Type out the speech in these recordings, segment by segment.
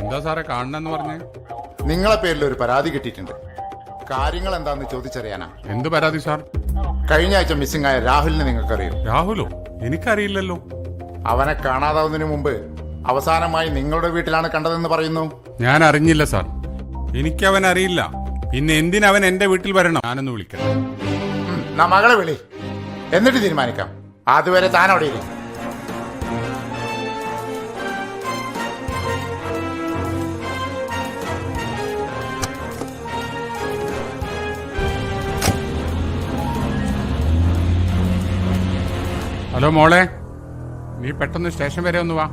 എന്താ സാറേ കാണണെന്ന് പറഞ്ഞേ? നിങ്ങളെ പേരിൽ ഒരു പരാതി കിട്ടിയിട്ടുണ്ട്. കാര്യങ്ങൾ എന്താന്ന് ചോദിച്ചറിയാനാ. എന്ത് പരാതി സാർ? കഴിഞ്ഞ ആഴ്ച മിസ്സിംഗ് ആയ രാഹുലിനെ നിങ്ങൾക്കറിയോ? രാഹുലോ? എനിക്കറിയില്ലല്ലോ. അവനെ കാണാതാവുന്നതിന് മുമ്പ് അവസാനമായി നിങ്ങളുടെ വീട്ടിലാണ് കണ്ടതെന്ന് പറയുന്നു. ഞാൻ അറിഞ്ഞില്ല സാർ. എനിക്കവൻ അറിയില്ല. പിന്നെ എന്തിനവൻ എന്റെ വീട്ടിൽ വരണം? ഞാനൊന്ന് വിളിക്കണം. നാ മകളെ വിളി, എന്നിട്ട് തീരുമാനിക്കാം. അതുവരെ താൻ അവിടെ ഇരിക്കും. ഹലോ മോളെ, നീ പെട്ടെന്ന് സ്റ്റേഷൻ വരെ ഒന്ന് വാ.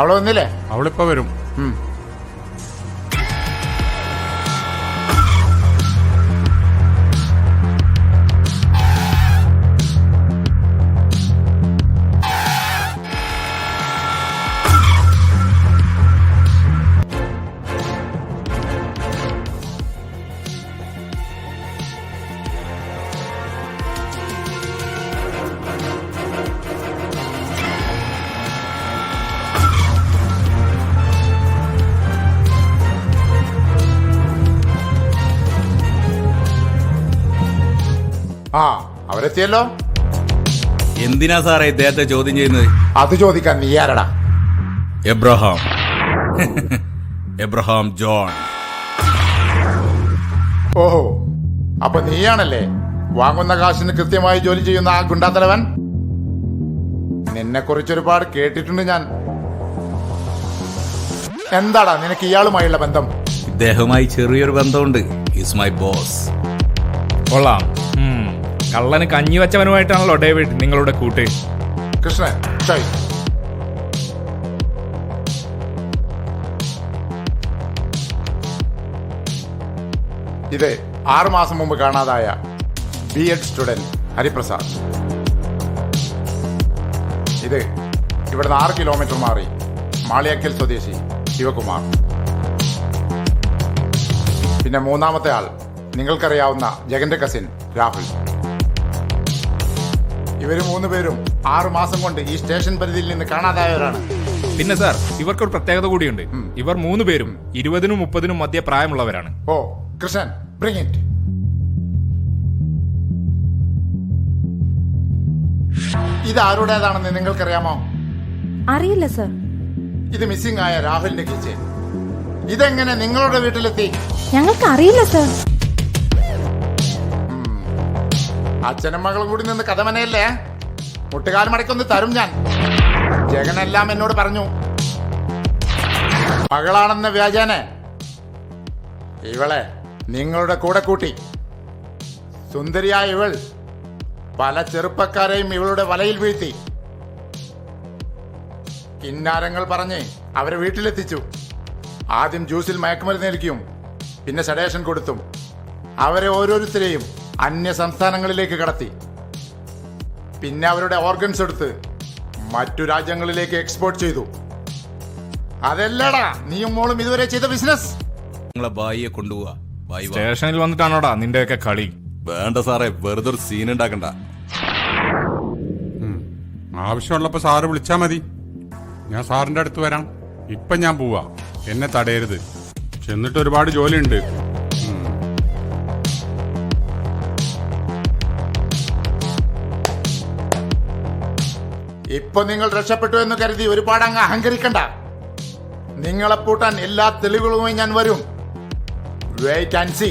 അവളെ വന്നില്ലേ? അവളിപ്പോ വരും. ആ, അവരെത്തിയല്ലോ. എന്തിനാ സാറേ ഇദ്ദേഹത്തെ ചോദ്യം ചെയ്യുന്നത്? അത് ചോദിക്കാൻ നീ ആരടാ? Abraham Abraham John. ഓഹോ, അപ്പൊ നീയാണല്ലേ വാങ്ങുന്ന കാശിന് കൃത്യമായി ജോലി ചെയ്യുന്ന ആ ഗുണ്ടാത്തലവൻ? നിന്നെ കുറിച്ച് ഒരുപാട് കേട്ടിട്ടുണ്ട് ഞാൻ. എന്താടാ നിനക്ക് ഇയാളുമായുള്ള ബന്ധം? ഇദ്ദേഹവുമായി ചെറിയൊരു ബന്ധമുണ്ട്. Is my boss. കൊള്ളാം. കള്ളന് കഞ്ഞി വെച്ചവനുമായിട്ടാണല്ലോ ഡേവിഡ് നിങ്ങളുടെ കൂട്ട്. കൃഷ്ണൻ, ഷൈ, ഇത് 6 മാസം മുമ്പ് കാണാതായ B.Ed സ്റ്റുഡന്റ് ഹരിപ്രസാദ്. ഇത് ഇവിടുന്ന് 6 കിലോമീറ്റർ മാറി മാളിയക്കൽ സ്വദേശി ശിവകുമാർ. പിന്നെ മൂന്നാമത്തെ ആൾ നിങ്ങൾക്കറിയാവുന്ന ജഗന്റെ കസിൻ രാഹുൽ. ഇവര് 3 പേരും 6 മാസം കൊണ്ട് ഈ സ്റ്റേഷൻ പരിധിയിൽ നിന്ന് കാണാതായവരാണ്. പിന്നെ സാർ, ഇവർക്കൊരു പ്രത്യേകത കൂടിയുണ്ട്. ഇവർ 3 പേരും 20-നും 30-നും മധ്യ പ്രായമുള്ളവരാണ്. ഓ കൃഷ്ണൻ, ബ്രിങ് ഇറ്റ്. ഇത് ആരുടേതാണെന്ന് നിങ്ങൾക്കറിയാമോ? അറിയില്ല സർ. ഇത് മിസ്സിംഗ് ആയ രാഹുലിന്റെ കിച്ചൻ. ഇതെങ്ങനെ നിങ്ങളുടെ വീട്ടിലെത്തി? ഞങ്ങൾക്ക് അറിയില്ല സർ. അച്ഛനും മകളും കൂടി നിന്ന് കഥമനയല്ലേ? മുട്ടുകാൽ മടക്കൊന്ന് തരും ഞാൻ. ജഗനെല്ലാം എന്നോട് പറഞ്ഞു. മകളാണെന്ന വ്യാജാനെ ഇവളെ നിങ്ങളുടെ കൂടെ കൂട്ടി. സുന്ദരിയായ ഇവൾ പല ചെറുപ്പക്കാരെയും ഇവളുടെ വലയിൽ വീഴ്ത്തി. കിന്നാരങ്ങൾ പറഞ്ഞ് അവരെ വീട്ടിലെത്തിച്ചു. ആദ്യം ജ്യൂസിൽ മയക്കുമരുന്ന് നൽകിയും പിന്നെ സെഡേഷൻ കൊടുത്തും അവരെ ഓരോരുത്തരെയും അന്യ സംസ്ഥാനങ്ങളിലേക്ക് കടത്തി. പിന്നെ അവരുടെ ഓർഗൻസ് എടുത്ത് മറ്റു രാജ്യങ്ങളിലേക്ക് എക്സ്പോർട്ട് ചെയ്തു. അതല്ലടാ നീയും മോളും ഇതുവരെ ചെയ്ത ബിസിനസ്. നിങ്ങളെ ബായിയെ കൊണ്ടുപോവാ. സ്റ്റേഷനിൽ വന്നിട്ടാണോടാ നിന്റെയൊക്കെ കളി? വേണ്ട സാറേ, വെറുതെ ഒരു സീൻ ഉണ്ടാക്കണ്ട. ആവശ്യമുള്ളപ്പോ സാറ് വിളിച്ചാ മതി. ഞാൻ സാറിന്റെ അടുത്ത് വരാം. ഇപ്പൊ ഞാൻ പോവാ. എന്നെ തടയരുത്. ചെന്നിട്ട് ഒരുപാട് ജോലിയുണ്ട്. ഇപ്പൊ നിങ്ങൾ രക്ഷപ്പെട്ടു എന്ന് കരുതി ഒരുപാട് അങ്ങ് അഹങ്കരിക്കണ്ട. നിങ്ങളെ പൂട്ടാൻ എല്ലാ തെളിവുകളുമായി ഞാൻ വരും. Wait and see.